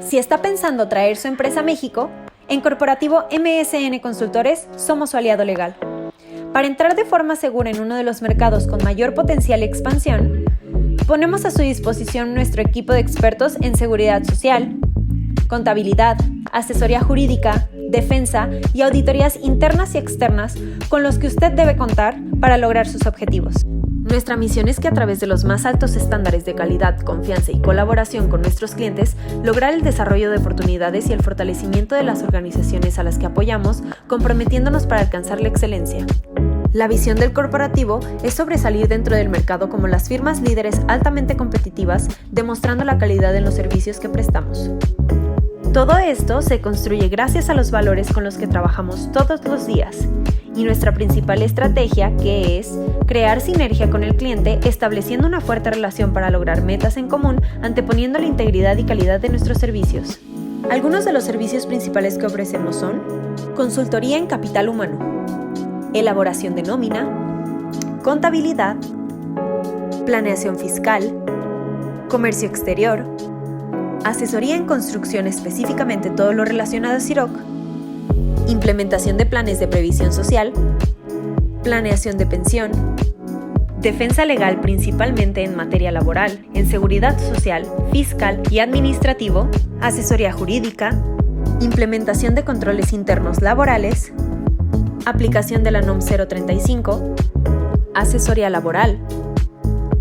Si está pensando traer su empresa a México, en Corporativo MSN Consultores somos su aliado legal. Para entrar de forma segura en uno de los mercados con mayor potencial y expansión, ponemos a su disposición nuestro equipo de expertos en seguridad social, contabilidad, asesoría jurídica, defensa y auditorías internas y externas con los que usted debe contar para lograr sus objetivos. Nuestra misión es que a través de los más altos estándares de calidad, confianza y colaboración con nuestros clientes, lograr el desarrollo de oportunidades y el fortalecimiento de las organizaciones a las que apoyamos, comprometiéndonos para alcanzar la excelencia. La visión del corporativo es sobresalir dentro del mercado como las firmas líderes altamente competitivas, demostrando la calidad en los servicios que prestamos. Todo esto se construye gracias a los valores con los que trabajamos todos los días y nuestra principal estrategia, que es crear sinergia con el cliente, estableciendo una fuerte relación para lograr metas en común, anteponiendo la integridad y calidad de nuestros servicios. Algunos de los servicios principales que ofrecemos son consultoría en capital humano, elaboración de nómina, contabilidad, planeación fiscal, comercio exterior, asesoría en construcción, específicamente todo lo relacionado a CIROC, implementación de planes de previsión social, planeación de pensión, defensa legal principalmente en materia laboral, en seguridad social, fiscal y administrativo, asesoría jurídica, implementación de controles internos laborales, aplicación de la NOM 035, asesoría laboral,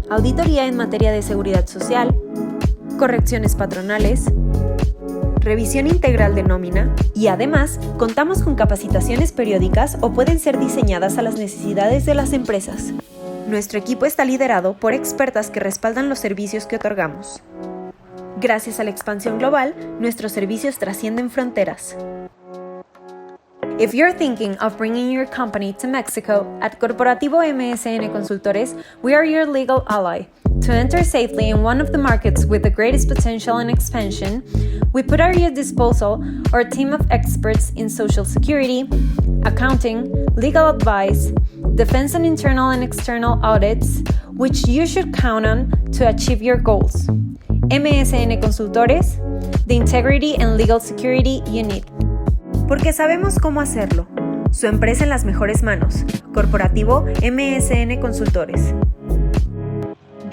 auditoría en materia de seguridad social, correcciones patronales, revisión integral de nómina y además contamos con capacitaciones periódicas o pueden ser diseñadas a las necesidades de las empresas. Nuestro equipo está liderado por expertas que respaldan los servicios que otorgamos. Gracias a la expansión global, nuestros servicios trascienden fronteras. If you're thinking of bringing your company to Mexico, at Corporativo MSN Consultores, we are your legal ally. To enter safely in one of the markets with the greatest potential and expansion, we put at your disposal our team of experts in social security, accounting, legal advice, defense and internal and external audits, which you should count on to achieve your goals. MSN Consultores, the integrity and legal security you need. Porque sabemos cómo hacerlo. Su empresa en las mejores manos. Corporativo MSN Consultores.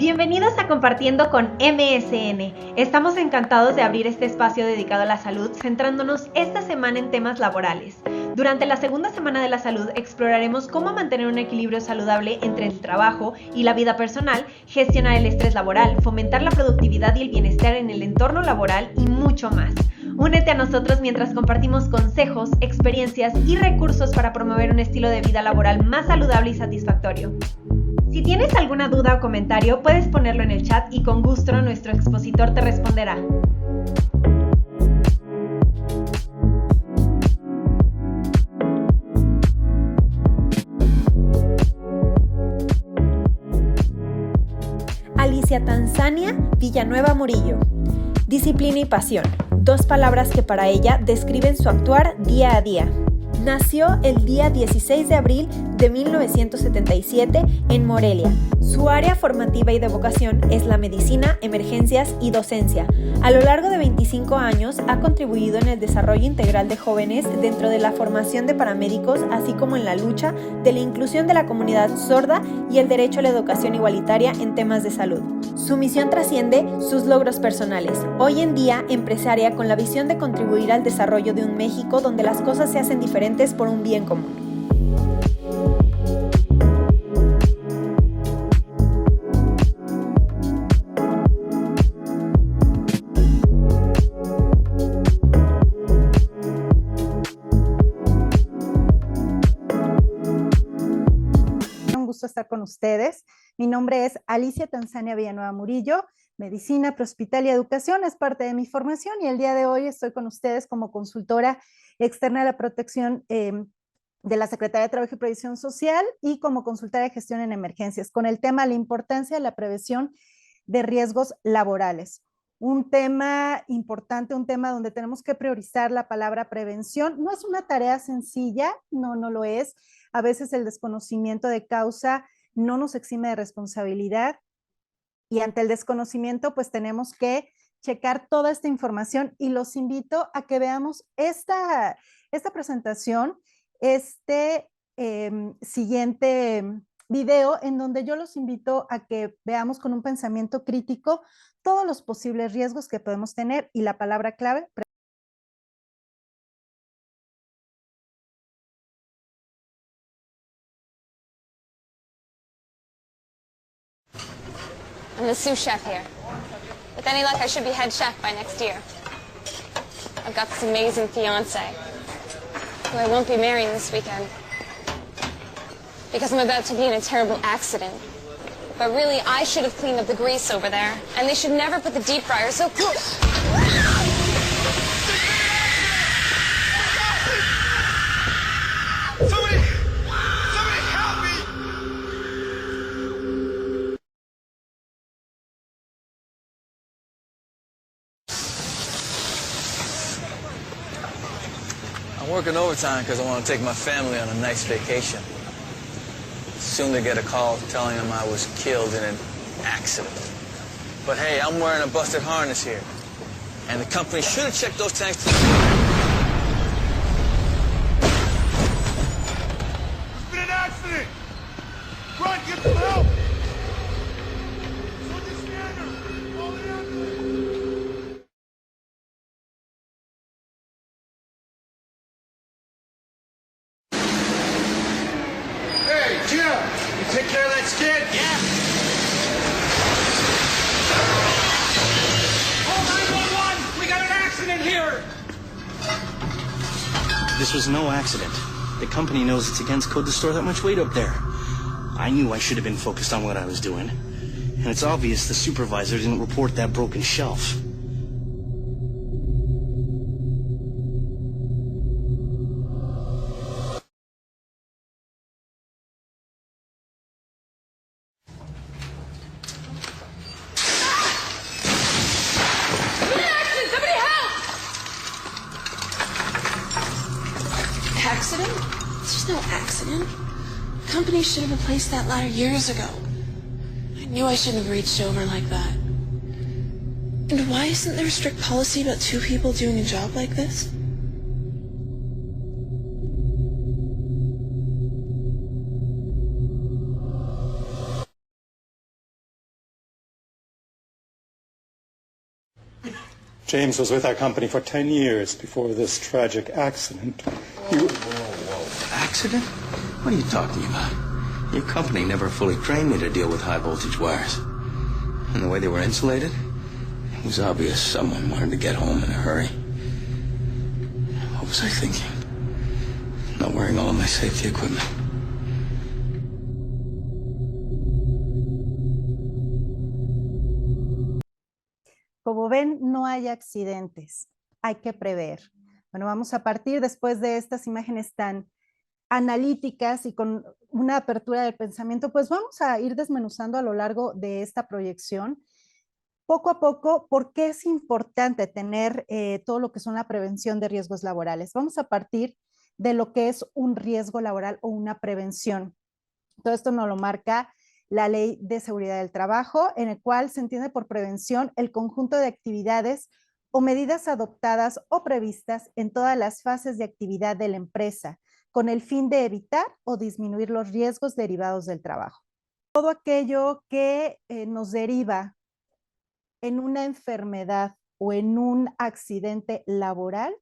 Bienvenidos a Compartiendo con MSN. Estamos encantados de abrir este espacio dedicado a la salud, centrándonos esta semana en temas laborales. Durante la segunda semana de la salud exploraremos cómo mantener un equilibrio saludable entre el trabajo y la vida personal, gestionar el estrés laboral, fomentar la productividad y el bienestar en el entorno laboral y mucho más. Únete a nosotros mientras compartimos consejos, experiencias y recursos para promover un estilo de vida laboral más saludable y satisfactorio. Si tienes alguna duda o comentario, puedes ponerlo en el chat y con gusto nuestro expositor te responderá. Alicia Tanzania Villanueva Murillo. Disciplina y pasión. Dos palabras que para ella describen su actuar día a día. Nació el día 16 de abril de 1977 en Morelia. Su área formativa y de vocación es la medicina, emergencias y docencia. A lo largo de 25 años ha contribuido en el desarrollo integral de jóvenes dentro de la formación de paramédicos, así como en la lucha de la inclusión de la comunidad sorda y el derecho a la educación igualitaria en temas de salud. Su misión trasciende sus logros personales. Hoy en día, empresaria con la visión de contribuir al desarrollo de un México donde las cosas se hacen diferentes por un bien común. Un gusto estar con ustedes. Mi nombre es Alicia Tanzania Villanueva Murillo. Medicina, Prehospital y Educación es parte de mi formación y el día de hoy estoy con ustedes como consultora externa de la protección de la Secretaría de Trabajo y Previsión Social y como consultora de gestión en emergencias con el tema la importancia de la prevención de riesgos laborales. Un tema importante, un tema donde tenemos que priorizar la palabra prevención. No es una tarea sencilla, no lo es. A veces el desconocimiento de causa no nos exime de responsabilidad y ante el desconocimiento pues tenemos que checar toda esta información y los invito a que veamos esta presentación, siguiente video en donde yo los invito a que veamos con un pensamiento crítico todos los posibles riesgos que podemos tener y la palabra clave. I'm the sous chef here. With any luck, I should be head chef by next year. I've got this amazing fiance, who I won't be marrying this weekend, because I'm about to be in a terrible accident. But really, I should have cleaned up the grease over there, and they should never put the deep fryer so close. Somebody help me! I'm working overtime because I want to take my family on a nice vacation. Soon to get a call telling them I was killed in an accident. But hey, I'm wearing a busted harness here. And the company should have checked those tanks. There's been an accident! Run, get some help! Sergeant Scanner, call the ambulance! Hey, Jim! You take care of that skid? Yeah. Call 911! We got an accident here! This was no accident. The company knows it's against code to store that much weight up there. I knew I should have been focused on what I was doing. And it's obvious the supervisor didn't report that broken shelf. Somebody help! Accident? There's no accident. The company should have replaced that ladder years ago. I knew I shouldn't have reached over like that. And why isn't there a strict policy about two people doing a job like this? James was with our company for 10 years before this tragic accident. Accident? What are you talking about? Your company never fully trained me to deal with high voltage wires. And the way they were insulated, it was obvious someone wanted to get home in a hurry. What was I thinking? Not wearing all of my safety equipment. Como ven, no hay accidentes, hay que prever. Bueno, vamos a partir después de estas imágenes tan analíticas y con una apertura del pensamiento, pues vamos a ir desmenuzando a lo largo de esta proyección, poco a poco, por qué es importante tener todo lo que son la prevención de riesgos laborales. Vamos a partir de lo que es un riesgo laboral o una prevención. Todo esto nos lo marca la Ley de Seguridad del Trabajo, en el cual se entiende por prevención el conjunto de actividades o medidas adoptadas o previstas en todas las fases de actividad de la empresa, con el fin de evitar o disminuir los riesgos derivados del trabajo. Todo aquello que nos deriva en una enfermedad o en un accidente laboral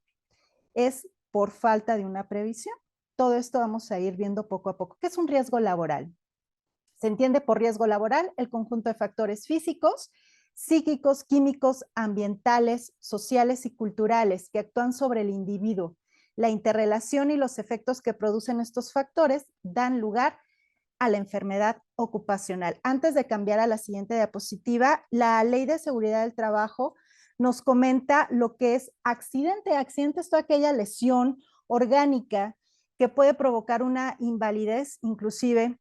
es por falta de una previsión. Todo esto vamos a ir viendo poco a poco. ¿Qué es un riesgo laboral? Se entiende por riesgo laboral el conjunto de factores físicos, psíquicos, químicos, ambientales, sociales y culturales que actúan sobre el individuo. La interrelación y los efectos que producen estos factores dan lugar a la enfermedad ocupacional. Antes de cambiar a la siguiente diapositiva, la Ley de Seguridad del Trabajo nos comenta lo que es accidente. Accidente es toda aquella lesión orgánica que puede provocar una invalidez, inclusive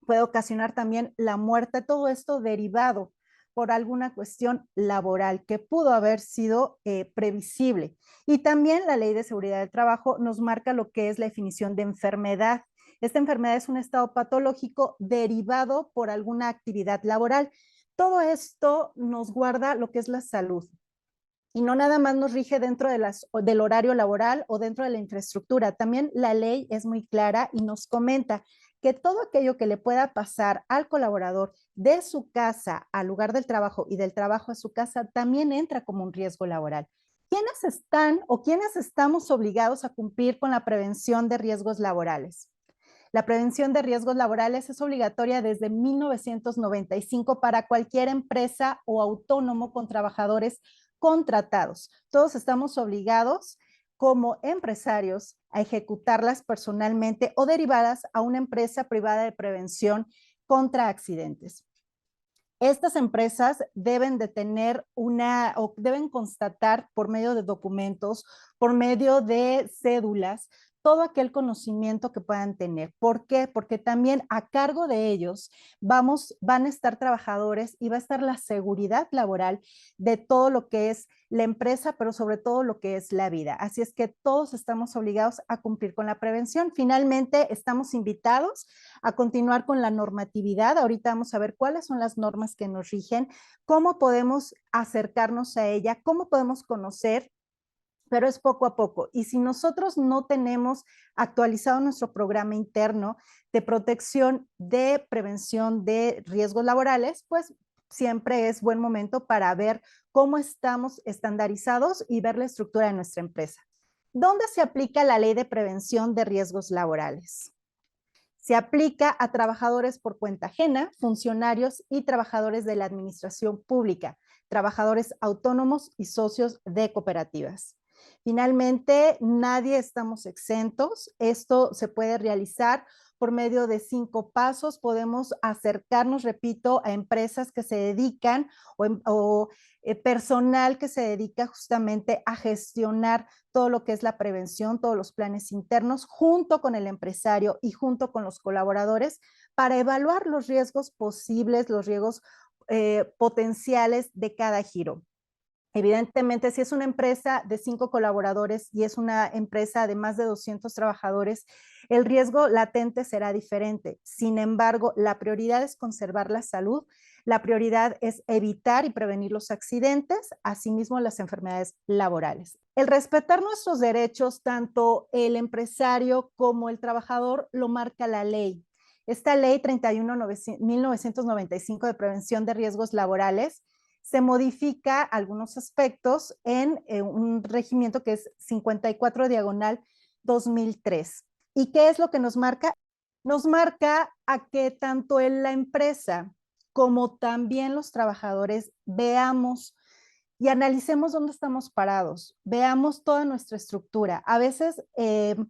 puede ocasionar también la muerte, todo esto derivado por alguna cuestión laboral que pudo haber sido previsible. Y también la Ley de Seguridad del Trabajo nos marca lo que es la definición de enfermedad. Esta enfermedad es un estado patológico derivado por alguna actividad laboral. Todo esto nos guarda lo que es la salud. Y no nada más nos rige dentro del horario laboral o dentro de la infraestructura. También la ley es muy clara y nos comenta que todo aquello que le pueda pasar al colaborador de su casa al lugar del trabajo y del trabajo a su casa también entra como un riesgo laboral. ¿Quiénes están o quiénes estamos obligados a cumplir con la prevención de riesgos laborales? La prevención de riesgos laborales es obligatoria desde 1995 para cualquier empresa o autónomo con trabajadores contratados. Todos estamos obligados como empresarios a ejecutarlas personalmente o derivadas a una empresa privada de prevención contra accidentes. Estas empresas deben de tener o deben constatar por medio de documentos, por medio de cédulas, todo aquel conocimiento que puedan tener. ¿Por qué? Porque también a cargo de ellos van a estar trabajadores y va a estar la seguridad laboral de todo lo que es la empresa, pero sobre todo lo que es la vida. Así es que todos estamos obligados a cumplir con la prevención. Finalmente, estamos invitados a continuar con la normatividad. Ahorita vamos a ver cuáles son las normas que nos rigen, cómo podemos acercarnos a ella, cómo podemos conocer, pero es poco a poco. Y si nosotros no tenemos actualizado nuestro programa interno de protección de prevención de riesgos laborales, pues siempre es buen momento para ver cómo estamos estandarizados y ver la estructura de nuestra empresa. ¿Dónde se aplica la ley de prevención de riesgos laborales? Se aplica a trabajadores por cuenta ajena, funcionarios y trabajadores de la administración pública, trabajadores autónomos y socios de cooperativas. Finalmente, nadie estamos exentos. Esto se puede realizar por medio de 5 pasos. Podemos acercarnos, repito, a empresas que se dedican o personal que se dedica justamente a gestionar todo lo que es la prevención, todos los planes internos, junto con el empresario y junto con los colaboradores para evaluar los riesgos posibles, los riesgos potenciales de cada giro. Evidentemente, si es una empresa de 5 colaboradores y es una empresa de más de 200 trabajadores, el riesgo latente será diferente. Sin embargo, la prioridad es conservar la salud, la prioridad es evitar y prevenir los accidentes, asimismo las enfermedades laborales. El respetar nuestros derechos, tanto el empresario como el trabajador, lo marca la ley. Esta ley 31/1995 de prevención de riesgos laborales se modifica algunos aspectos en un regimiento que es 54/2003. ¿Y qué es lo que nos marca? Nos marca a que tanto en la empresa como también los trabajadores veamos y analicemos dónde estamos parados, veamos toda nuestra estructura. A veces el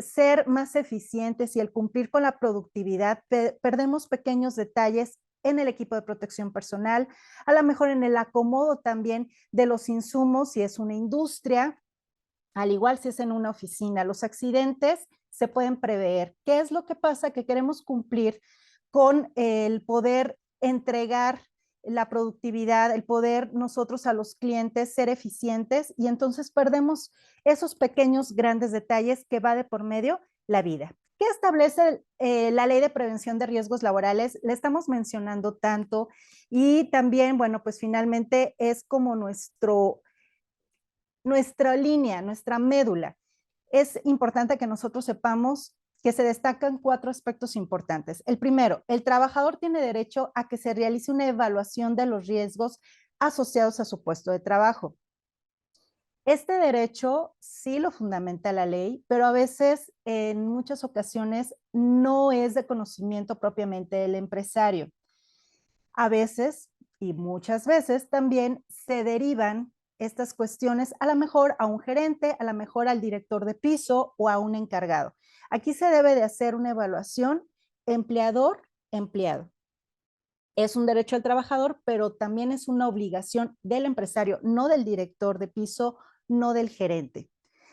ser más eficientes y el cumplir con la productividad, perdemos pequeños detalles en el equipo de protección personal, a lo mejor en el acomodo también de los insumos si es una industria, al igual si es en una oficina. Los accidentes se pueden prever. ¿Qué es lo que pasa? Que queremos cumplir con el poder entregar la productividad, el poder nosotros a los clientes ser eficientes y entonces perdemos esos pequeños grandes detalles que va de por medio la vida. ¿Qué establece la ley de prevención de riesgos laborales? Le estamos mencionando tanto y también, bueno, pues finalmente es como nuestra línea, nuestra médula. Es importante que nosotros sepamos que se destacan 4 aspectos importantes. El primero, el trabajador tiene derecho a que se realice una evaluación de los riesgos asociados a su puesto de trabajo. Este derecho sí lo fundamenta la ley, pero a veces, en muchas ocasiones, no es de conocimiento propiamente del empresario. A veces, y muchas veces, también se derivan estas cuestiones a lo mejor a un gerente, a lo mejor al director de piso o a un encargado. Aquí se debe de hacer una evaluación empleador-empleado. Es un derecho al trabajador, pero también es una obligación del empresario, no del director de piso, no del gerente.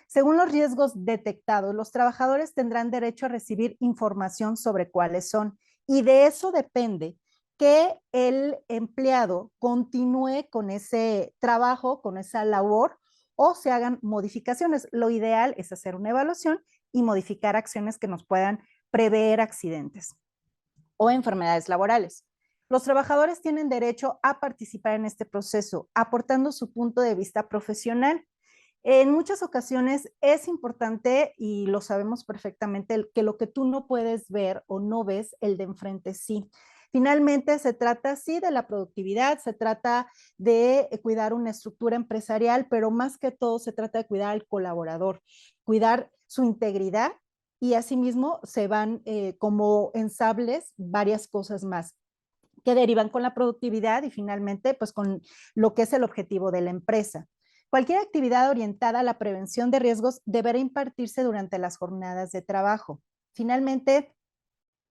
Según los riesgos detectados, los trabajadores tendrán derecho a recibir información sobre cuáles son, y de eso depende que el empleado continúe con ese trabajo, con esa labor, o se hagan modificaciones. Lo ideal es hacer una evaluación y modificar acciones que nos puedan prever accidentes o enfermedades laborales. Los trabajadores tienen derecho a participar en este proceso, aportando su punto de vista profesional. En muchas ocasiones es importante, y lo sabemos perfectamente, que lo que tú no puedes ver o no ves, el de enfrente sí. Finalmente se trata sí de la productividad, se trata de cuidar una estructura empresarial, pero más que todo se trata de cuidar al colaborador, cuidar su integridad, y asimismo se van como ensables varias cosas más que derivan con la productividad y finalmente pues con lo que es el objetivo de la empresa. Cualquier actividad orientada a la prevención de riesgos deberá impartirse durante las jornadas de trabajo. Finalmente,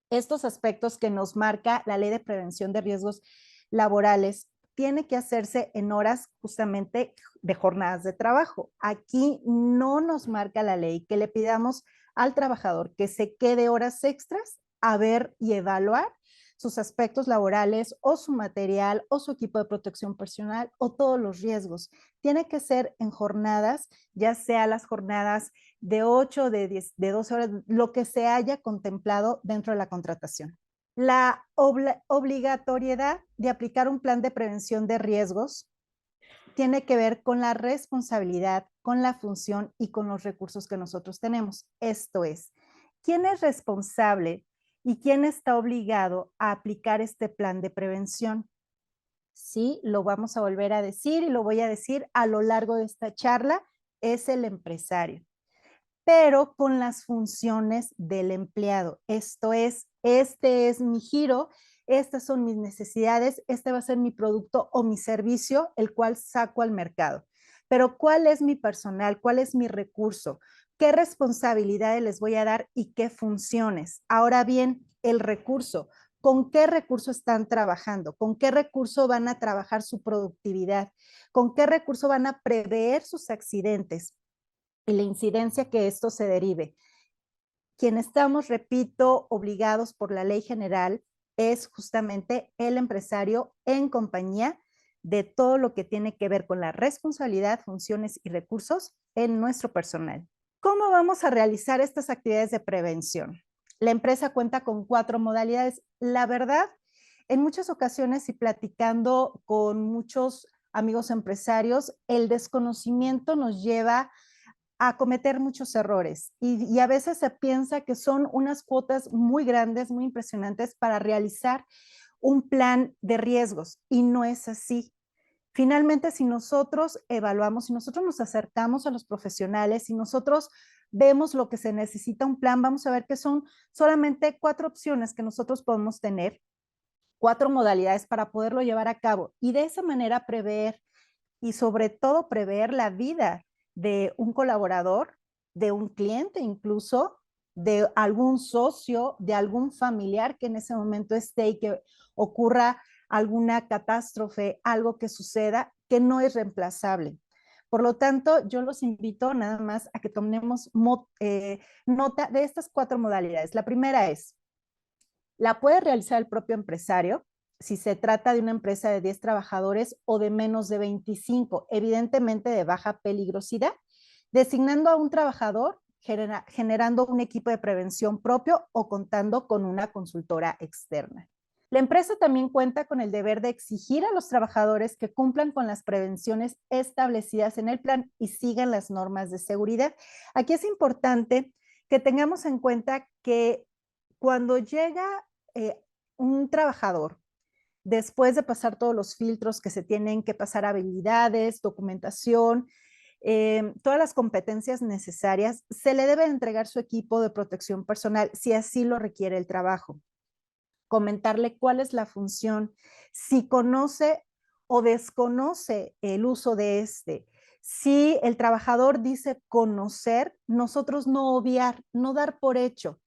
estos aspectos que nos marca la Ley de Prevención de Riesgos Laborales tiene que hacerse en horas justamente de jornadas de trabajo. Aquí no nos marca la ley que le pidamos al trabajador que se quede horas extras a ver y evaluar sus aspectos laborales o su material o su equipo de protección personal o todos los riesgos. Tiene que ser en jornadas, ya sea las jornadas de 8, de 10, de 12 horas, lo que se haya contemplado dentro de la contratación. La obligatoriedad de aplicar un plan de prevención de riesgos tiene que ver con la responsabilidad, con la función y con los recursos que nosotros tenemos. Esto es, ¿quién es responsable y quién está obligado a aplicar este plan de prevención? Sí, lo vamos a volver a decir y lo voy a decir a lo largo de esta charla, es el empresario, pero con las funciones del empleado. Esto es, este es mi giro, estas son mis necesidades, este va a ser mi producto o mi servicio, el cual saco al mercado. Pero ¿cuál es mi personal? ¿Cuál es mi recurso? ¿Qué responsabilidades les voy a dar y qué funciones? Ahora bien, el recurso. ¿Con qué recurso están trabajando? ¿Con qué recurso van a trabajar su productividad? ¿Con qué recurso van a prever sus accidentes y la incidencia que esto se derive? Quien estamos, repito, obligados por la ley general es justamente el empresario en compañía de todo lo que tiene que ver con la responsabilidad, funciones y recursos en nuestro personal. ¿Cómo vamos a realizar estas actividades de prevención? La empresa cuenta con 4 modalidades. La verdad, en muchas ocasiones y platicando con muchos amigos empresarios, el desconocimiento nos lleva a cometer muchos errores y a veces se piensa que son unas cuotas muy grandes, muy impresionantes para realizar un plan de riesgos y no es así. Finalmente, si nosotros evaluamos, si nosotros nos acercamos a los profesionales, si nosotros vemos lo que se necesita un plan, vamos a ver que son solamente 4 opciones que nosotros podemos tener, 4 modalidades para poderlo llevar a cabo y de esa manera prever y sobre todo prever la vida de un colaborador, de un cliente incluso, de algún socio, de algún familiar que en ese momento esté y que ocurra alguna catástrofe, algo que suceda que no es reemplazable. Por lo tanto, yo los invito nada más a que tomemos nota de estas 4 modalidades. La primera es, la puede realizar el propio empresario, si se trata de una empresa de 10 trabajadores o de menos de 25, evidentemente de baja peligrosidad, designando a un trabajador, generando un equipo de prevención propio o contando con una consultora externa. La empresa también cuenta con el deber de exigir a los trabajadores que cumplan con las prevenciones establecidas en el plan y sigan las normas de seguridad. Aquí es importante que tengamos en cuenta que cuando llega un trabajador, después de pasar todos los filtros que se tienen que pasar, habilidades, documentación, todas las competencias necesarias, se le debe entregar su equipo de protección personal si así lo requiere el trabajo. Comentarle cuál es la función, si conoce o desconoce el uso de este. Si el trabajador dice conocer, nosotros no obviar, no dar por hecho.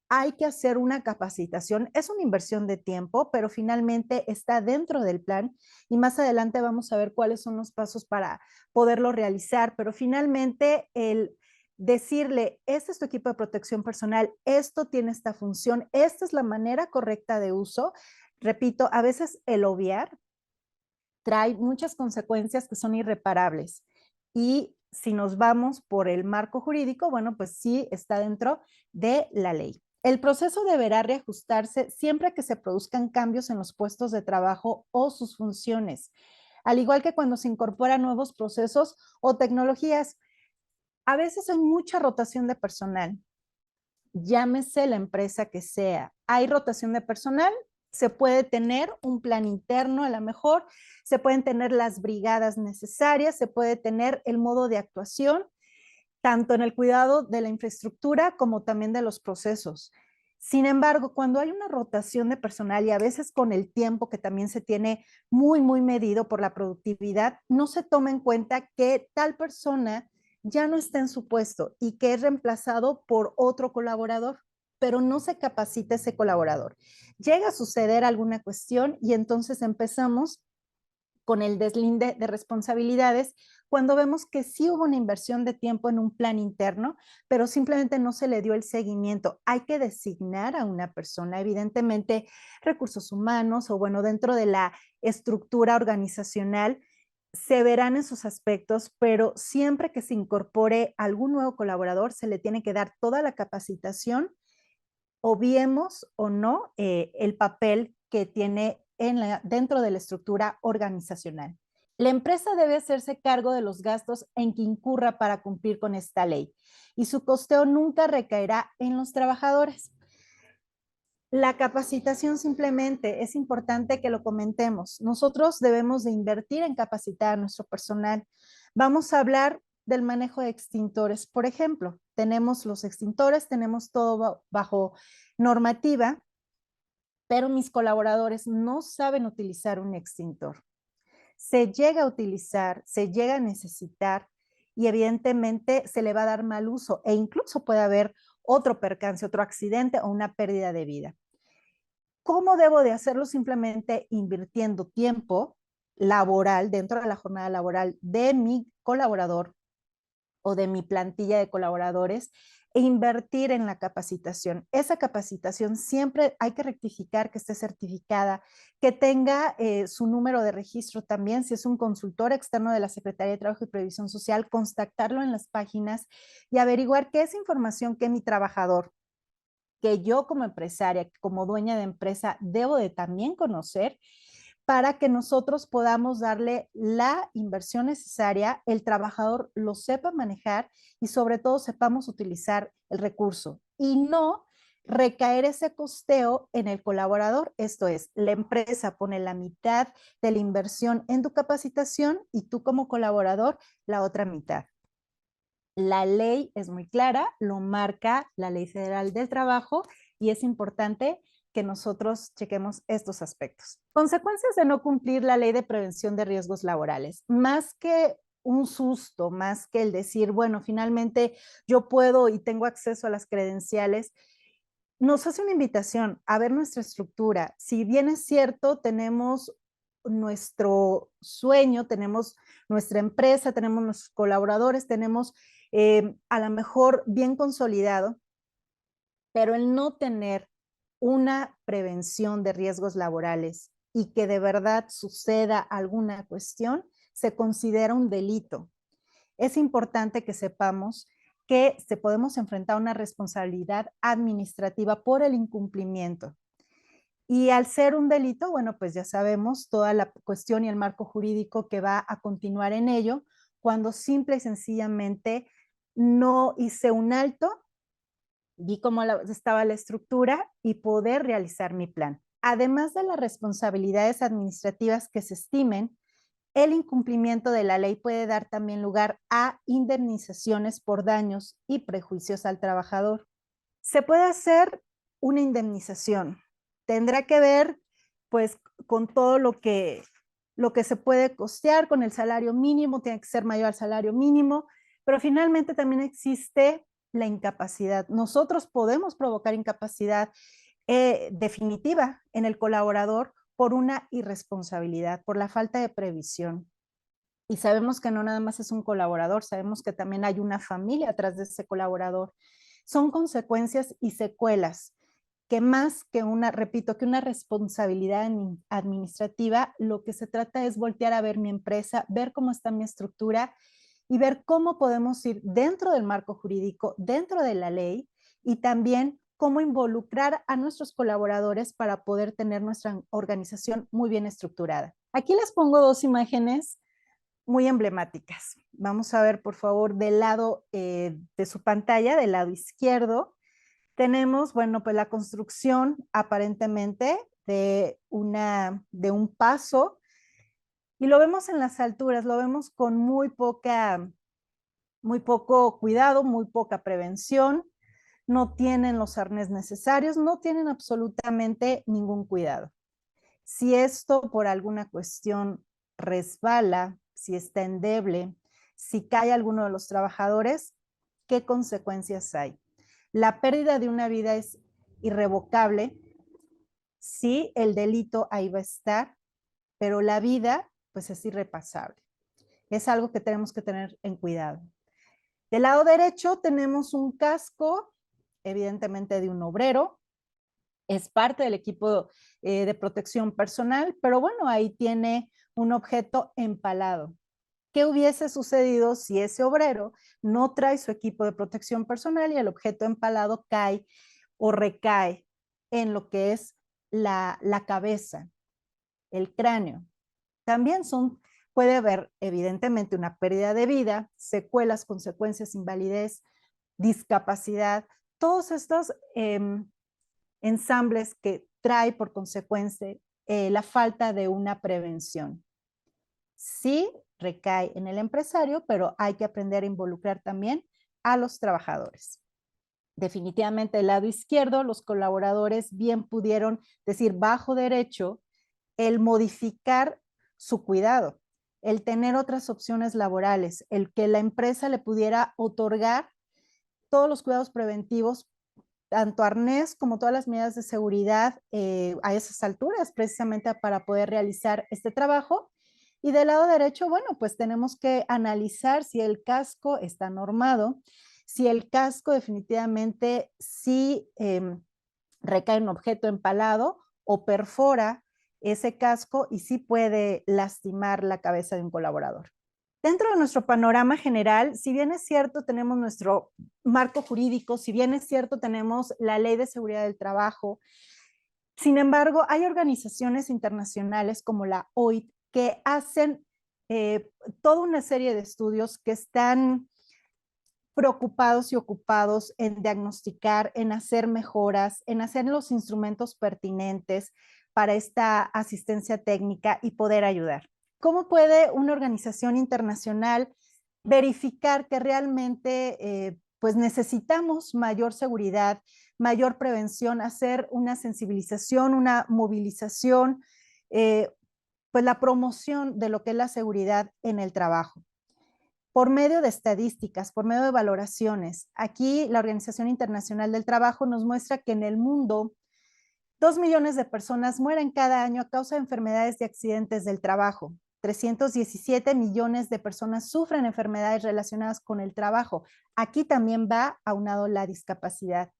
Hay que hacer una capacitación, es una inversión de tiempo, pero finalmente está dentro del plan y más adelante vamos a ver cuáles son los pasos para poderlo realizar, pero finalmente el decirle, este es tu equipo de protección personal, esto tiene esta función, esta es la manera correcta de uso. Repito, a veces el obviar trae muchas consecuencias que son irreparables y si nos vamos por el marco jurídico, bueno, pues sí está dentro de la ley. El proceso deberá reajustarse siempre que se produzcan cambios en los puestos de trabajo o sus funciones, al igual que cuando se incorporan nuevos procesos o tecnologías. A veces hay mucha rotación de personal, llámese la empresa que sea. Hay rotación de personal, se puede tener un plan interno a lo mejor, se pueden tener las brigadas necesarias, se puede tener el modo de actuación, tanto en el cuidado de la infraestructura como también de los procesos. Sin embargo, cuando hay una rotación de personal y a veces con el tiempo que también se tiene muy medido por la productividad, no se toma en cuenta que tal persona ya no está en su puesto y que es reemplazado por otro colaborador, pero no se capacita ese colaborador. Llega a suceder alguna cuestión y entonces empezamos con el deslinde de responsabilidades cuando vemos que sí hubo una inversión de tiempo en un plan interno, pero simplemente no se le dio el seguimiento. Hay que designar a una persona, evidentemente recursos humanos o bueno, dentro de la estructura organizacional se verán esos aspectos, pero siempre que se incorpore algún nuevo colaborador se le tiene que dar toda la capacitación, obviemos o no el papel que tiene dentro de la estructura organizacional. La empresa debe hacerse cargo de los gastos en que incurra para cumplir con esta ley y su costeo nunca recaerá en los trabajadores. La capacitación simplemente es importante que lo comentemos. Nosotros debemos de invertir en capacitar a nuestro personal. Vamos a hablar del manejo de extintores. Por ejemplo, tenemos los extintores, tenemos todo bajo normativa, pero mis colaboradores no saben utilizar un extintor. Se llega a utilizar, se llega a necesitar y evidentemente se le va a dar mal uso e incluso puede haber otro percance, otro accidente o una pérdida de vida. ¿Cómo debo de hacerlo? Simplemente invirtiendo tiempo laboral dentro de la jornada laboral de mi colaborador o de mi plantilla de colaboradores e invertir en la capacitación. Esa capacitación siempre hay que rectificar que esté certificada, que tenga su número de registro también, si es un consultor externo de la Secretaría de Trabajo y Previsión Social, contactarlo en las páginas y averiguar qué es información que mi trabajador, que yo como empresaria, como dueña de empresa, debo de también conocer para que nosotros podamos darle la inversión necesaria, el trabajador lo sepa manejar y sobre todo sepamos utilizar el recurso y no recaer ese costeo en el colaborador. Esto es, la empresa pone la mitad de la inversión en tu capacitación y tú como colaborador la otra mitad. La ley es muy clara, lo marca la Ley Federal del Trabajo y es importante que nosotros chequemos estos aspectos. Consecuencias de no cumplir la Ley de Prevención de Riesgos Laborales. Más que un susto, más que el decir, bueno, finalmente yo puedo y tengo acceso a las credenciales, nos hace una invitación a ver nuestra estructura. Si bien es cierto, tenemos nuestro sueño, tenemos nuestra empresa, tenemos nuestros colaboradores, tenemos a lo mejor bien consolidado, pero el no tener una prevención de riesgos laborales y que de verdad suceda alguna cuestión, se considera un delito. Es importante que sepamos que se podemos enfrentar a una responsabilidad administrativa por el incumplimiento. Y al ser un delito, bueno, pues ya sabemos toda la cuestión y el marco jurídico que va a continuar en ello cuando simple y sencillamente no hice un alto, vi cómo estaba la estructura y poder realizar mi plan. Además de las responsabilidades administrativas que se estimen, el incumplimiento de la ley puede dar también lugar a indemnizaciones por daños y prejuicios al trabajador. Se puede hacer una indemnización. Tendrá que ver pues con todo lo que se puede costear, con el salario mínimo, tiene que ser mayor al salario mínimo, pero finalmente también existe la incapacidad. Nosotros podemos provocar incapacidad definitiva en el colaborador por una irresponsabilidad, por la falta de previsión. Y sabemos que no nada más es un colaborador, sabemos que también hay una familia atrás de ese colaborador. Son consecuencias y secuelas que más que repito, que una responsabilidad administrativa, lo que se trata es voltear a ver mi empresa, ver cómo está mi estructura y ver cómo podemos ir dentro del marco jurídico, dentro de la ley y también cómo involucrar a nuestros colaboradores para poder tener nuestra organización muy bien estructurada. Aquí les pongo dos imágenes muy emblemáticas. Vamos a ver, por favor, del lado de su pantalla, del lado izquierdo, tenemos, bueno, pues la construcción aparentemente de un paso, y lo vemos en las alturas, lo vemos con muy poco cuidado, muy poca prevención, no tienen los arnés necesarios, no tienen absolutamente ningún cuidado. Si esto por alguna cuestión resbala, si está endeble, si cae alguno de los trabajadores, ¿qué consecuencias hay? La pérdida de una vida es irrevocable. Sí, el delito ahí va a estar, pero la vida pues es irrepasable. Es algo que tenemos que tener en cuidado. Del lado derecho tenemos un casco, evidentemente de un obrero, es parte del equipo de protección personal, pero bueno, ahí tiene un objeto empalado. ¿Qué hubiese sucedido si ese obrero no trae su equipo de protección personal y el objeto empalado cae o recae en lo que es la cabeza, el cráneo? También puede haber evidentemente una pérdida de vida, secuelas, consecuencias, invalidez, discapacidad, todos estos ensambles que trae por consecuencia la falta de una prevención. Sí recae en el empresario, pero hay que aprender a involucrar también a los trabajadores. Definitivamente del lado izquierdo, los colaboradores bien pudieron decir bajo derecho el modificar su cuidado, el tener otras opciones laborales, el que la empresa le pudiera otorgar todos los cuidados preventivos, tanto arnés como todas las medidas de seguridad a esas alturas, precisamente para poder realizar este trabajo. Y del lado derecho, bueno, pues tenemos que analizar si el casco está normado, si el casco definitivamente sí recae en un objeto empalado o perfora ese casco y sí puede lastimar la cabeza de un colaborador. Dentro de nuestro panorama general, si bien es cierto, tenemos nuestro marco jurídico, si bien es cierto, tenemos la Ley de Seguridad del Trabajo, sin embargo, hay organizaciones internacionales como la OIT que hacen toda una serie de estudios que están preocupados y ocupados en diagnosticar, en hacer mejoras, en hacer los instrumentos pertinentes para esta asistencia técnica y poder ayudar. ¿Cómo puede una organización internacional verificar que realmente pues necesitamos mayor seguridad, mayor prevención, hacer una sensibilización, una movilización, pues la promoción de lo que es la seguridad en el trabajo? Por medio de estadísticas, por medio de valoraciones. Aquí la Organización Internacional del Trabajo nos muestra que en el mundo 2 millones de personas mueren cada año a causa de enfermedades y accidentes del trabajo. 317 millones de personas sufren enfermedades relacionadas con el trabajo. Aquí también va aunado la discapacidad.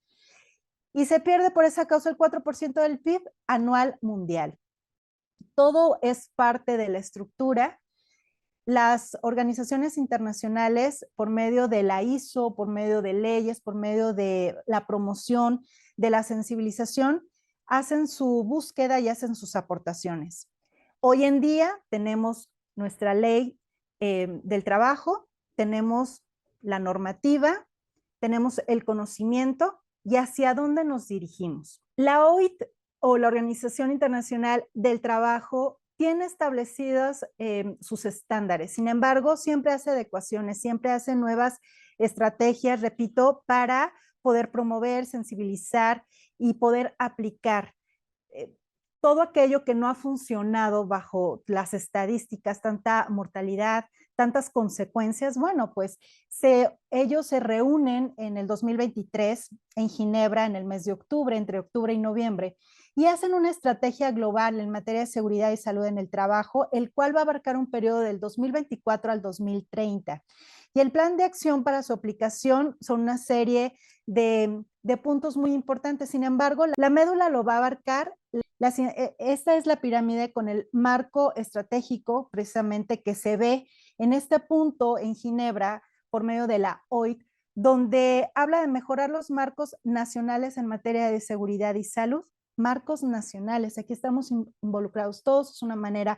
Y se pierde por esa causa el 4% del PIB anual mundial. Todo es parte de la estructura. Las organizaciones internacionales, por medio de la ISO, por medio de leyes, por medio de la promoción, de la sensibilización, hacen su búsqueda y hacen sus aportaciones. Hoy en día tenemos nuestra ley del trabajo, tenemos la normativa, tenemos el conocimiento y hacia dónde nos dirigimos. La OIT o la Organización Internacional del Trabajo tiene establecidos sus estándares. Sin embargo, siempre hace adecuaciones, siempre hace nuevas estrategias, repito, para poder promover, sensibilizar y poder aplicar todo aquello que no ha funcionado bajo las estadísticas, tanta mortalidad, tantas consecuencias. Bueno, pues ellos se reúnen en el 2023 en Ginebra en el mes de octubre, entre octubre y noviembre, y hacen una estrategia global en materia de seguridad y salud en el trabajo, el cual va a abarcar un periodo del 2024 al 2030. Y el plan de acción para su aplicación son una serie de puntos muy importantes. Sin embargo, la médula lo va a abarcar. Esta es la pirámide con el marco estratégico precisamente que se ve en este punto en Ginebra por medio de la OIT donde habla de mejorar los marcos nacionales en materia de seguridad y salud. Marcos nacionales, aquí estamos involucrados todos, es una manera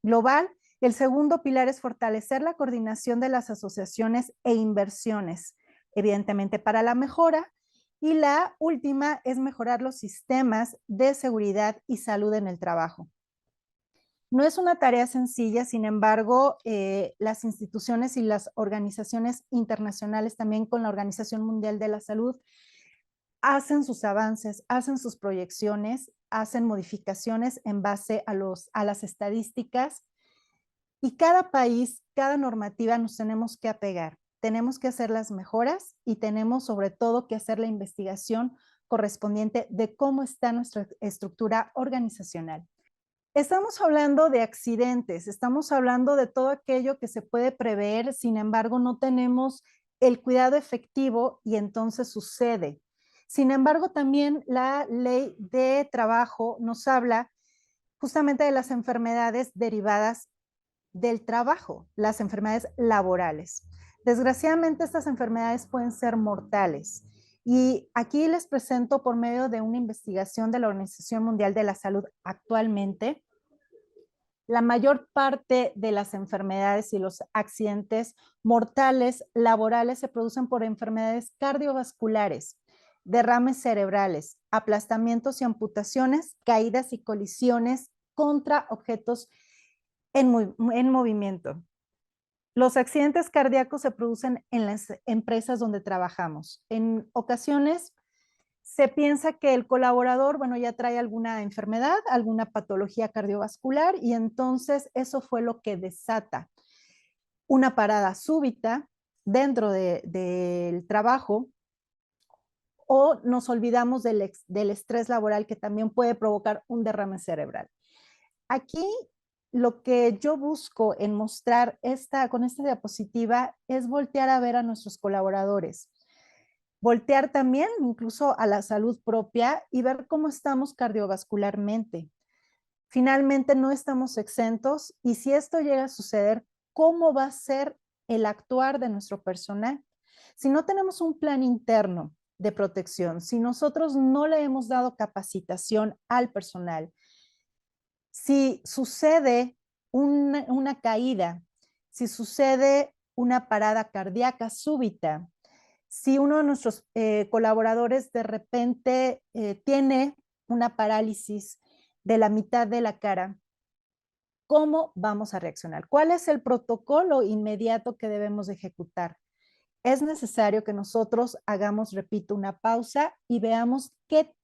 global. El segundo pilar es fortalecer la coordinación de las asociaciones e inversiones, evidentemente para la mejora. Y la última es mejorar los sistemas de seguridad y salud en el trabajo. No es una tarea sencilla, sin embargo, las instituciones y las organizaciones internacionales, también con la Organización Mundial de la Salud, hacen sus avances, hacen sus proyecciones, hacen modificaciones en base a las estadísticas, y cada país, cada normativa nos tenemos que apegar. Tenemos que hacer las mejoras y tenemos sobre todo que hacer la investigación correspondiente de cómo está nuestra estructura organizacional. Estamos hablando de accidentes, estamos hablando de todo aquello que se puede prever, sin embargo, no tenemos el cuidado efectivo y entonces sucede. Sin embargo, también la ley de trabajo nos habla justamente de las enfermedades derivadas del trabajo, las enfermedades laborales. Desgraciadamente, estas enfermedades pueden ser mortales. Y aquí les presento por medio de una investigación de la Organización Mundial de la Salud actualmente, la mayor parte de las enfermedades y los accidentes mortales laborales se producen por enfermedades cardiovasculares, derrames cerebrales, aplastamientos y amputaciones, caídas y colisiones contra objetos en movimiento. Los accidentes cardíacos se producen en las empresas donde trabajamos. En ocasiones se piensa que el colaborador, bueno, ya trae alguna enfermedad, alguna patología cardiovascular y entonces eso fue lo que desata una parada súbita dentro del trabajo, o nos olvidamos del estrés laboral que también puede provocar un derrame cerebral. Aquí lo que yo busco en mostrar con esta diapositiva es voltear a ver a nuestros colaboradores. Voltear también incluso a la salud propia y ver cómo estamos cardiovascularmente. Finalmente no estamos exentos y si esto llega a suceder, ¿cómo va a ser el actuar de nuestro personal? Si no tenemos un plan interno de protección, si nosotros no le hemos dado capacitación al personal, si sucede una caída, si sucede una parada cardíaca súbita, si uno de nuestros colaboradores de repente tiene una parálisis de la mitad de la cara, ¿cómo vamos a reaccionar? ¿Cuál es el protocolo inmediato que debemos de ejecutar? Es necesario que nosotros hagamos, repito, una pausa y veamos qué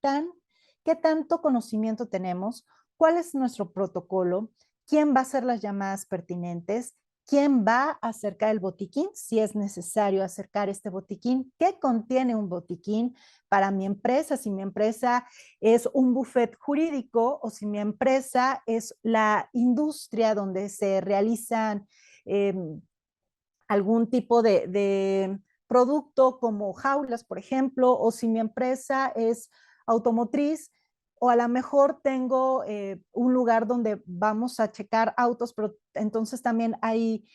tanto conocimiento tenemos, cuál es nuestro protocolo, quién va a hacer las llamadas pertinentes, quién va a acercar el botiquín, si es necesario acercar este botiquín, qué contiene un botiquín para mi empresa, si mi empresa es un bufet jurídico o si mi empresa es la industria donde se realizan algún tipo de producto como jaulas, por ejemplo, o si mi empresa es automotriz, o a lo mejor tengo un lugar donde vamos a checar autos, pero entonces también hay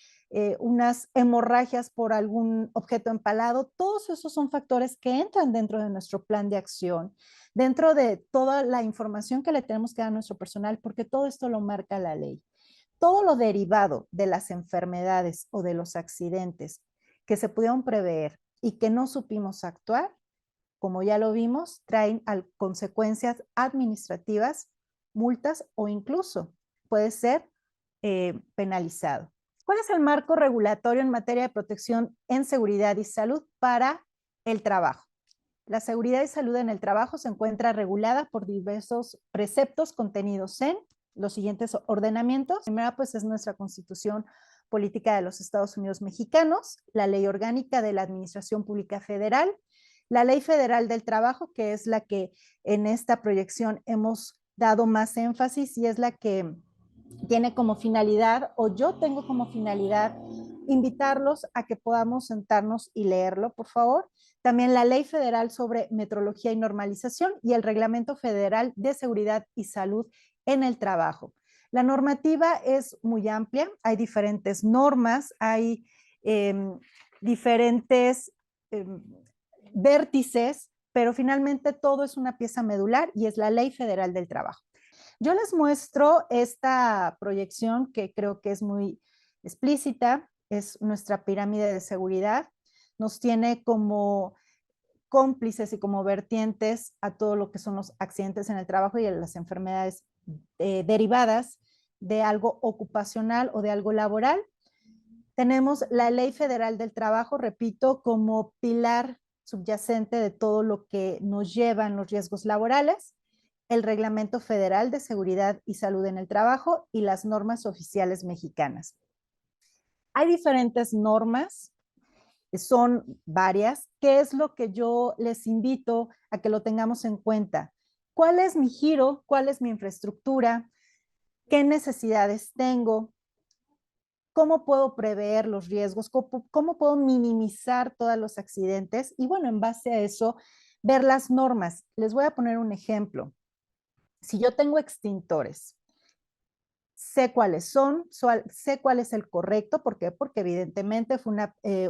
unas hemorragias por algún objeto empalado. Todos esos son factores que entran dentro de nuestro plan de acción, dentro de toda la información que le tenemos que dar a nuestro personal, porque todo esto lo marca la ley. Todo lo derivado de las enfermedades o de los accidentes que se pudieron prever y que no supimos actuar, como ya lo vimos, traen consecuencias administrativas, multas o incluso puede ser penalizado. ¿Cuál es el marco regulatorio en materia de protección en seguridad y salud para el trabajo? La seguridad y salud en el trabajo se encuentra regulada por diversos preceptos contenidos en los siguientes ordenamientos. Primera, pues, es nuestra Constitución Política de los Estados Unidos Mexicanos, la Ley Orgánica de la Administración Pública Federal, la Ley Federal del Trabajo, que es la que en esta proyección hemos dado más énfasis y es la que tiene como finalidad, o yo tengo como finalidad, invitarlos a que podamos sentarnos y leerlo, por favor. También la Ley Federal sobre Metrología y Normalización y el Reglamento Federal de Seguridad y Salud en el Trabajo. La normativa es muy amplia, hay diferentes normas, hay diferentes vértices, pero finalmente todo es una pieza medular y es la Ley Federal del Trabajo. Yo les muestro esta proyección que creo que es muy explícita, es nuestra pirámide de seguridad, nos tiene como cómplices y como vertientes a todo lo que son los accidentes en el trabajo y las enfermedades derivadas de algo ocupacional o de algo laboral. Tenemos la Ley Federal del Trabajo, repito, como pilar subyacente de todo lo que nos llevan los riesgos laborales, el Reglamento Federal de Seguridad y Salud en el Trabajo y las normas oficiales mexicanas. Hay diferentes normas, son varias. ¿Qué es lo que yo les invito a que lo tengamos en cuenta? ¿Cuál es mi giro? ¿Cuál es mi infraestructura? ¿Qué necesidades tengo? ¿Cómo puedo prever los riesgos? ¿Cómo puedo minimizar todos los accidentes? Y bueno, en base a eso, ver las normas. Les voy a poner un ejemplo. Si yo tengo extintores, sé cuáles son, sé cuál es el correcto. ¿Por qué? Porque evidentemente fue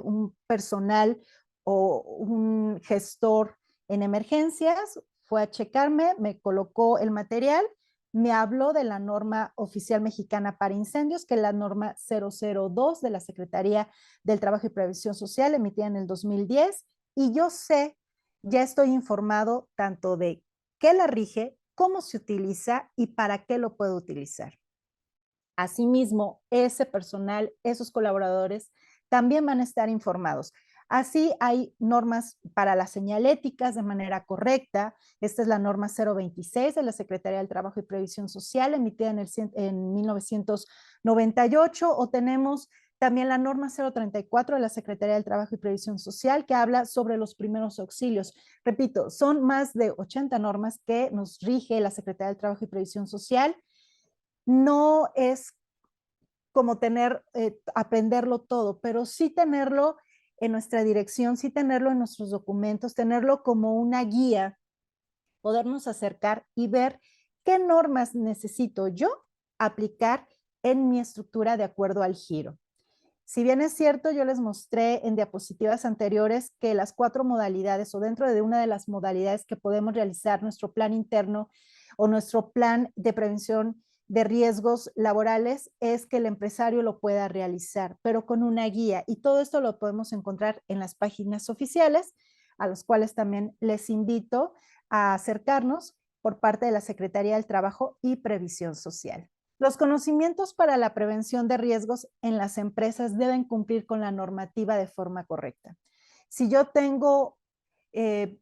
un personal o un gestor en emergencias, fue a checarme, me colocó el material, me habló de la norma oficial mexicana para incendios, que es la norma 002 de la Secretaría del Trabajo y Previsión Social, emitida en el 2010, y yo sé, ya estoy informado tanto de qué la rige, cómo se utiliza y para qué lo puedo utilizar. Asimismo, ese personal, esos colaboradores, también van a estar informados. Así hay normas para las señaléticas de manera correcta. Esta es la norma 026 de la Secretaría del Trabajo y Previsión Social, emitida en 1998, o tenemos también la norma 034 de la Secretaría del Trabajo y Previsión Social, que habla sobre los primeros auxilios. Repito, son más de 80 normas que nos rige la Secretaría del Trabajo y Previsión Social. No es como aprenderlo todo, pero sí tenerlo en nuestra dirección, sí tenerlo en nuestros documentos, tenerlo como una guía, podernos acercar y ver qué normas necesito yo aplicar en mi estructura de acuerdo al giro. Si bien es cierto, yo les mostré en diapositivas anteriores que las 4 modalidades o dentro de una de las modalidades que podemos realizar nuestro plan interno o nuestro plan de prevención de riesgos laborales es que el empresario lo pueda realizar, pero con una guía. Y todo esto lo podemos encontrar en las páginas oficiales, a los cuales también les invito a acercarnos por parte de la Secretaría del Trabajo y Previsión Social. Los conocimientos para la prevención de riesgos en las empresas deben cumplir con la normativa de forma correcta. Si yo tengo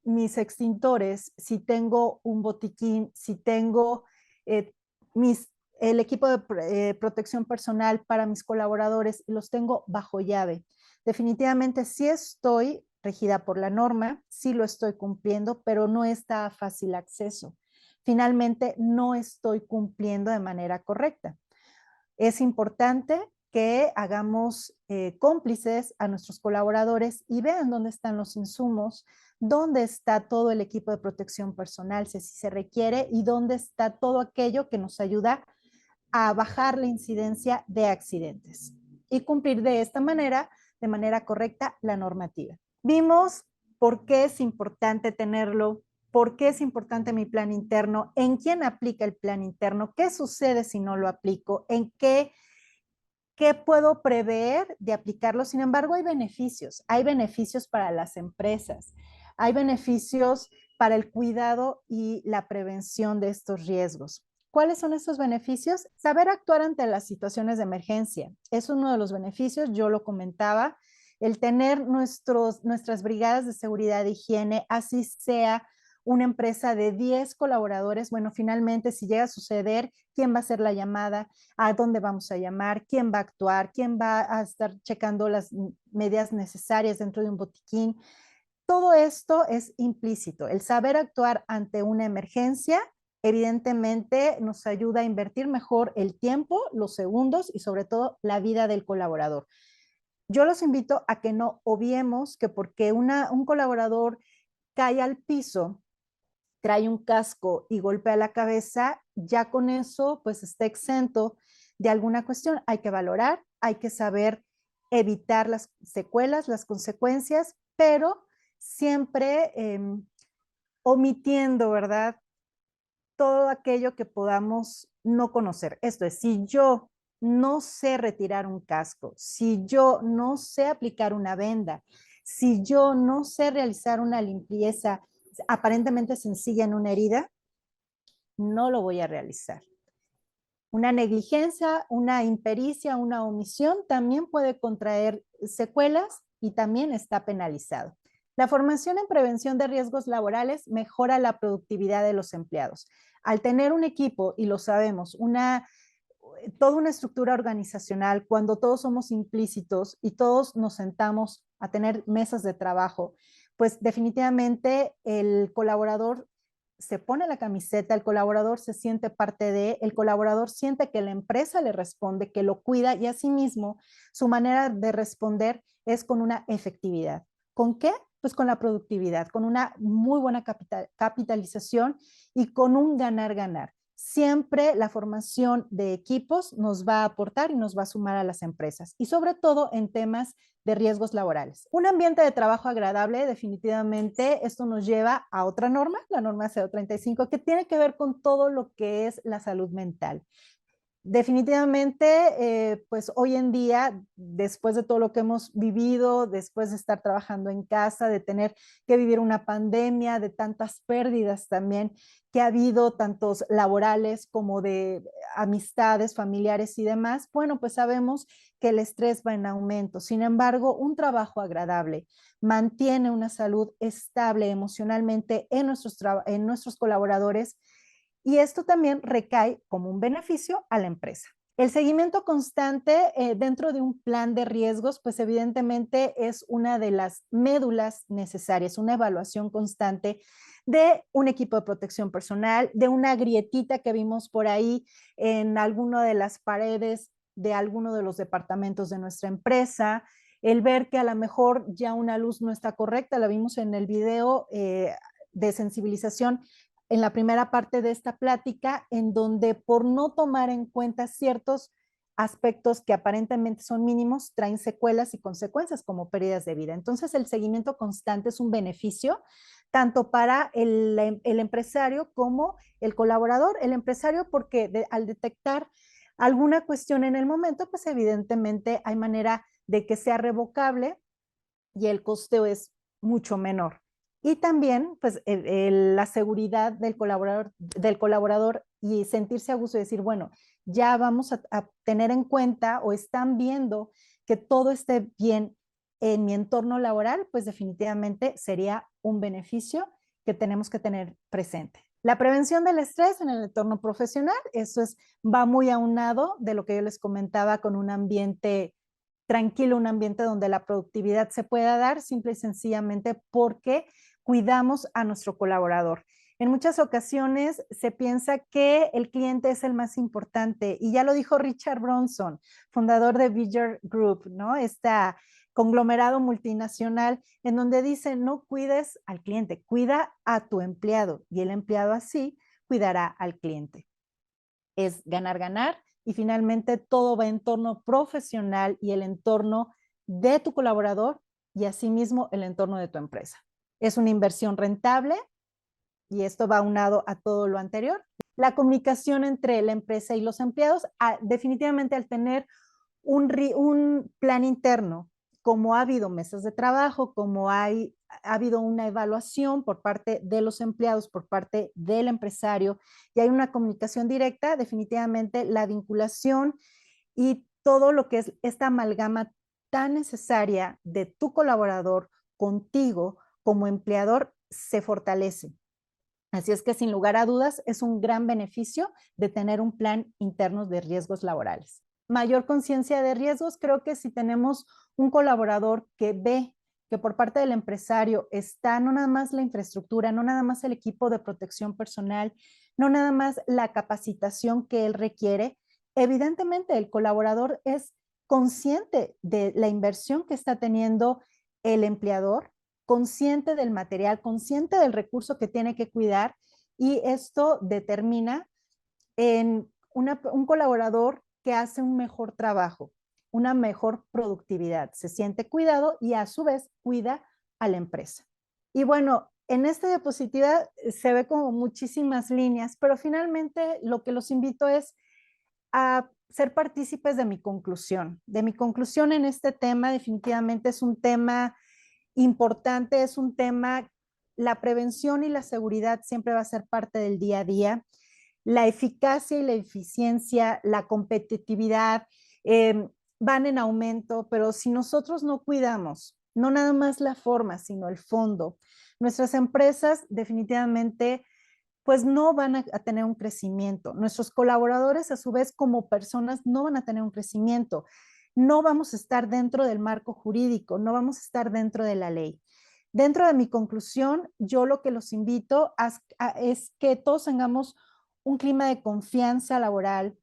mis extintores, si tengo un botiquín, si tengo el equipo de protección personal para mis colaboradores y los tengo bajo llave, definitivamente sí estoy regida por la norma, sí lo estoy cumpliendo, pero no está a fácil acceso. Finalmente, no estoy cumpliendo de manera correcta. Es importante que hagamos cómplices a nuestros colaboradores y vean dónde están los insumos, dónde está todo el equipo de protección personal, si se requiere, y dónde está todo aquello que nos ayuda a bajar la incidencia de accidentes y cumplir de manera correcta, la normativa. Vimos por qué es importante tenerlo, por qué es importante mi plan interno, en quién aplica el plan interno, qué sucede si no lo aplico, en qué puedo prever de aplicarlo. Sin embargo, hay beneficios para las empresas, hay beneficios para el cuidado y la prevención de estos riesgos. ¿Cuáles son estos beneficios? Saber actuar ante las situaciones de emergencia es uno de los beneficios, yo lo comentaba, el tener nuestras brigadas de seguridad e higiene, así sea una empresa de 10 colaboradores, bueno, finalmente si llega a suceder, ¿quién va a hacer la llamada? ¿A dónde vamos a llamar? ¿Quién va a actuar? ¿Quién va a estar checando las medidas necesarias dentro de un botiquín? Todo esto es implícito. El saber actuar ante una emergencia evidentemente nos ayuda a invertir mejor el tiempo, los segundos y sobre todo la vida del colaborador. Yo los invito a que no obviemos que porque un colaborador cae al piso, trae un casco y golpea la cabeza, ya con eso pues está exento de alguna cuestión. Hay que valorar, hay que saber evitar las secuelas, las consecuencias, pero siempre omitiendo, ¿verdad? Todo aquello que podamos no conocer. Esto es, si yo no sé retirar un casco, si yo no sé aplicar una venda, si yo no sé realizar una limpieza aparentemente sencilla en una herida, no lo voy a realizar. Una negligencia, una impericia, una omisión también puede contraer secuelas y también está penalizado. La formación en prevención de riesgos laborales mejora la productividad de los empleados. Al tener un equipo, y lo sabemos, toda una estructura organizacional, cuando todos somos implícitos y todos nos sentamos a tener mesas de trabajo, pues definitivamente el colaborador se pone la camiseta, el colaborador se siente parte de, el colaborador siente que la empresa le responde, que lo cuida y asimismo su manera de responder es con una efectividad. ¿Con qué? Pues con la productividad, con una muy buena capitalización y con un ganar-ganar. Siempre la formación de equipos nos va a aportar y nos va a sumar a las empresas y sobre todo en temas de riesgos laborales. Un ambiente de trabajo agradable, definitivamente, esto nos lleva a otra norma, la norma CO35, que tiene que ver con todo lo que es la salud mental. Definitivamente, pues hoy en día, después de todo lo que hemos vivido, después de estar trabajando en casa, de tener que vivir una pandemia, de tantas pérdidas también que ha habido, tantos laborales como de amistades, familiares y demás, bueno, pues sabemos que el estrés va en aumento. Sin embargo, un trabajo agradable mantiene una salud estable emocionalmente en nuestros colaboradores y esto también recae como un beneficio a la empresa. El seguimiento constante dentro de un plan de riesgos, pues evidentemente es una de las médulas necesarias, una evaluación constante de un equipo de protección personal, de una grietita que vimos por ahí en alguna de las paredes de alguno de los departamentos de nuestra empresa, el ver que a lo mejor ya una luz no está correcta, la vimos en el video de sensibilización en la primera parte de esta plática, en donde por no tomar en cuenta ciertos aspectos que aparentemente son mínimos, traen secuelas y consecuencias como pérdidas de vida. Entonces, el seguimiento constante es un beneficio tanto para el empresario como el colaborador. El empresario porque al detectar alguna cuestión en el momento, pues evidentemente hay manera de que sea revocable y el costeo es mucho menor. Y también, pues, la seguridad del colaborador y sentirse a gusto y decir, bueno, ya vamos a tener en cuenta o están viendo que todo esté bien en mi entorno laboral, pues definitivamente sería un beneficio que tenemos que tener presente. La prevención del estrés en el entorno profesional, va muy aunado de lo que yo les comentaba con un ambiente tranquilo, un ambiente donde la productividad se pueda dar simple y sencillamente porque cuidamos a nuestro colaborador. En muchas ocasiones se piensa que el cliente es el más importante y ya lo dijo Richard Branson, fundador de Vigor Group, ¿no? Este conglomerado multinacional en donde dice no cuides al cliente, cuida a tu empleado y el empleado así cuidará al cliente. Es ganar, ganar y finalmente todo va en torno profesional y el entorno de tu colaborador y asimismo el entorno de tu empresa. Es una inversión rentable y esto va aunado a todo lo anterior. La comunicación entre la empresa y los empleados, definitivamente al tener un plan interno, como ha habido mesas de trabajo, como ha habido una evaluación por parte de los empleados, por parte del empresario, y hay una comunicación directa, definitivamente la vinculación y todo lo que es esta amalgama tan necesaria de tu colaborador contigo como empleador se fortalece. Así es que sin lugar a dudas es un gran beneficio de tener un plan interno de riesgos laborales. Mayor conciencia de riesgos, creo que si tenemos un colaborador que ve que por parte del empresario está no nada más la infraestructura, no nada más el equipo de protección personal, no nada más la capacitación que él requiere, evidentemente el colaborador es consciente de la inversión que está teniendo el empleador, consciente del material, consciente del recurso que tiene que cuidar y esto determina en un colaborador que hace un mejor trabajo, una mejor productividad, se siente cuidado y a su vez cuida a la empresa. Y bueno, en esta diapositiva se ve como muchísimas líneas, pero finalmente lo que los invito es a ser partícipes de mi conclusión. De mi conclusión en este tema, definitivamente es un tema importante, es un tema, la prevención y la seguridad siempre va a ser parte del día a día. La eficacia y la eficiencia, la competitividad van en aumento, pero si nosotros no cuidamos, no nada más la forma, sino el fondo, nuestras empresas definitivamente pues no van a tener un crecimiento. Nuestros colaboradores, a su vez, como personas, no van a tener un crecimiento. No vamos a estar dentro del marco jurídico, no vamos a estar dentro de la ley. Dentro de mi conclusión, yo lo que los invito es que todos tengamos un clima de confianza laboral,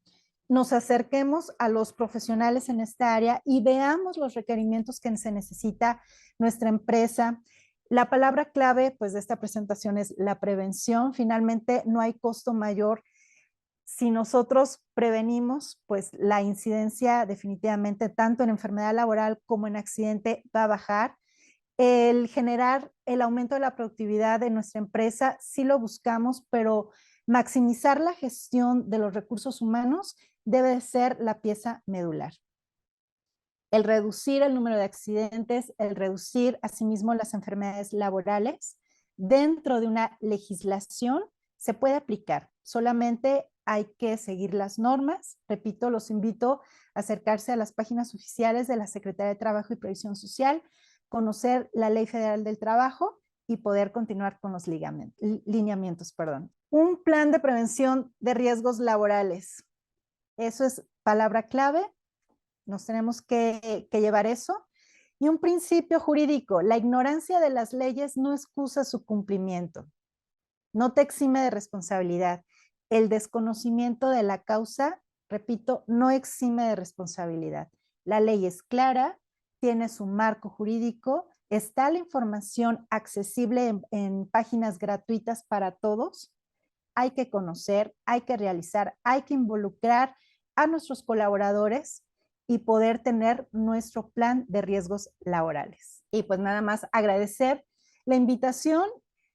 nos acerquemos a los profesionales en esta área y veamos los requerimientos que se necesita nuestra empresa. La palabra clave pues, de esta presentación es la prevención. Finalmente, no hay costo mayor. Si nosotros prevenimos, pues la incidencia definitivamente tanto en enfermedad laboral como en accidente va a bajar. El generar el aumento de la productividad de nuestra empresa, sí lo buscamos, pero maximizar la gestión de los recursos humanos debe ser la pieza medular. El reducir el número de accidentes, el reducir asimismo las enfermedades laborales dentro de una legislación se puede aplicar. Solamente hay que seguir las normas. Repito, los invito a acercarse a las páginas oficiales de la Secretaría de Trabajo y Previsión Social, conocer la Ley Federal del Trabajo y poder continuar con los lineamientos. Un plan de prevención de riesgos laborales. Eso es palabra clave. Nos tenemos que llevar eso. Y un principio jurídico, la ignorancia de las leyes no excusa su cumplimiento, no te exime de responsabilidad. El desconocimiento de la causa, repito, no exime de responsabilidad. La ley es clara, tiene su marco jurídico, está la información accesible en páginas gratuitas para todos. Hay que conocer, hay que realizar, hay que involucrar a nuestros colaboradores y poder tener nuestro plan de riesgos laborales. Y pues nada más agradecer la invitación,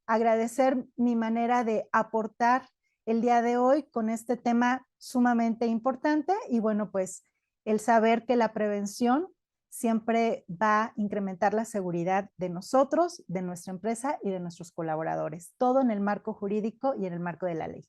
agradecer mi manera de aportar el día de hoy con este tema sumamente importante y bueno, pues el saber que la prevención siempre va a incrementar la seguridad de nosotros, de nuestra empresa y de nuestros colaboradores, todo en el marco jurídico y en el marco de la ley.